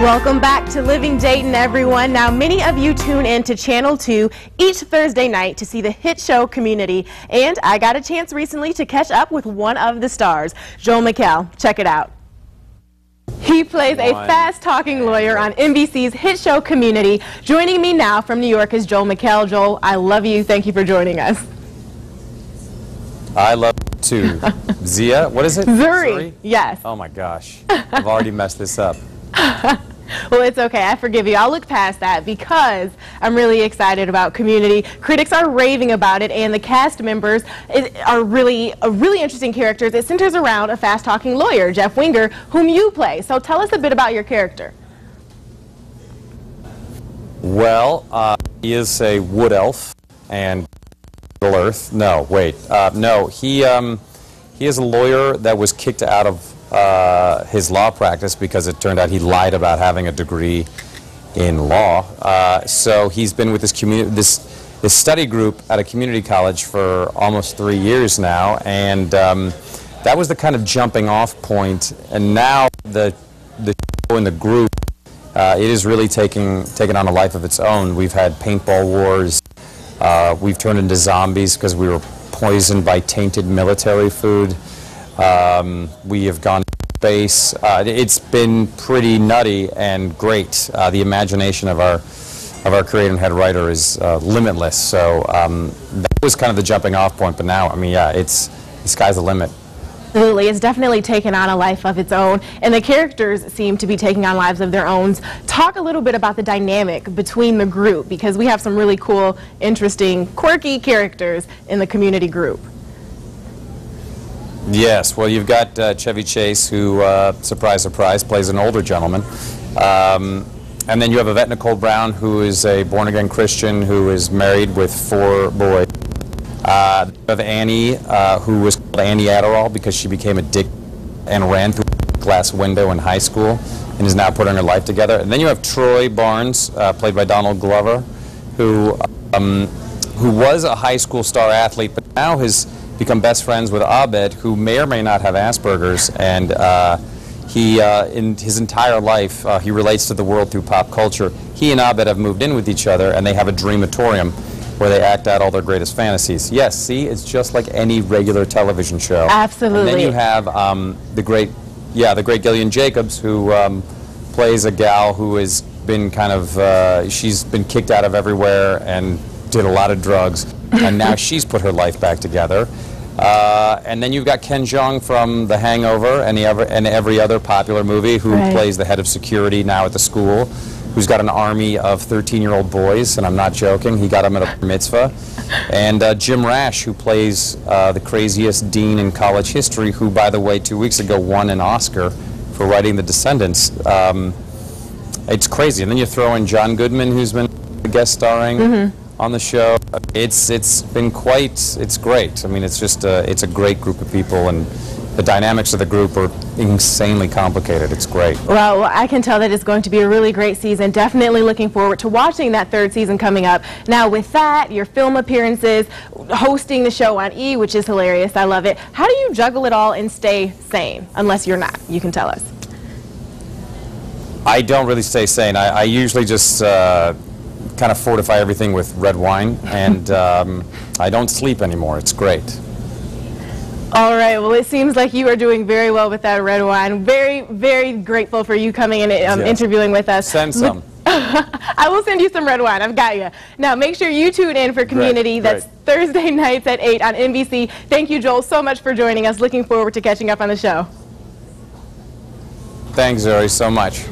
Welcome back to Living Dayton, everyone. Now, many of you tune in to Channel 2 each Thursday night to see the hit show Community, and I got a chance recently to catch up with one of the stars, Joel McHale. Check it out. He plays a fast-talking lawyer on NBC's hit show Community. Joining me now from New York is Joel McHale. Joel, I love you. Thank you for joining us. I love you too. Zia, what is it? Zuri. Yes. Oh my gosh, I've already messed this up. Well, it's okay. I forgive you. I'll look past that because I'm really excited about Community. Critics are raving about it, and the cast members are really interesting characters. It centers around a fast-talking lawyer, Jeff Winger, whom you play. So tell us a bit about your character. Well, he is a wood elf and Middle Earth. No, wait. No, he is a lawyer that was kicked out of his law practice because it turned out he lied about having a degree in law. So he's been with this study group at a community college for almost 3 years now, and that was the kind of jumping off point. And now the show and the group, it is really taking on a life of its own. We've had paintball wars. We've turned into zombies because we were poisoned by tainted military food. We have gone to space. It's been pretty nutty and great. The imagination of our creator and head writer is limitless. So that was kind of the jumping off point. But now, I mean, yeah, the sky's the limit. Absolutely. It's definitely taken on a life of its own, and the characters seem to be taking on lives of their own. Talk a little bit about the dynamic between the group, because we have some really cool, interesting, quirky characters in the Community group. Yes, well, you've got Chevy Chase, who, surprise, surprise, plays an older gentleman. And then you have Yvette Nicole Brown, who is a born-again Christian who is married with 4 boys. You have Annie, who was called Annie Adderall because she became addicted and ran through a glass window in high school and is now putting her life together. And then you have Troy Barnes, played by Donald Glover, who was a high school star athlete, but now has become best friends with Abed, who may or may not have Asperger's, and he, in his entire life, he relates to the world through pop culture. He and Abed have moved in with each other, and they have a dreamatorium where they act out all their greatest fantasies. Yes, see, it's just like any regular television show. Absolutely. And then you have the great Gillian Jacobs, who plays a gal who has been kind of, she's been kicked out of everywhere and did a lot of drugs, and now she's put her life back together. And then you've got Ken Jeong from The Hangover and every other popular movie, who plays the head of security now at the school, who's got an army of 13-year-old boys, and I'm not joking, he got them at a bar mitzvah. And Jim Rash, who plays the craziest dean in college history, who, by the way, 2 weeks ago won an Oscar for writing The Descendants. It's crazy. And then you throw in John Goodman, who's been guest starring on the show. It's been it's great. I mean, it's just it's a great group of people, and the dynamics of the group are insanely complicated. It's great. Well, I can tell that it's going to be a really great season. Definitely looking forward to watching that 3rd season coming up. Now, with that, your film appearances, hosting the show on E, which is hilarious. I love it. How do you juggle it all and stay sane? Unless you're not. You can tell us. I don't really stay sane. I usually just kind of fortify everything with red wine, and I don't sleep anymore. It's great. All right, well, it seems like you are doing very well with that red wine. Very, very grateful for you coming and interviewing with us. Send some. I will send you some red wine. I've got you. Now, make sure you tune in for Community. Great. That's Thursday nights at 8 on NBC. Thank you, Joel, so much for joining us. Looking forward to catching up on the show. Thanks, Zuri, so much.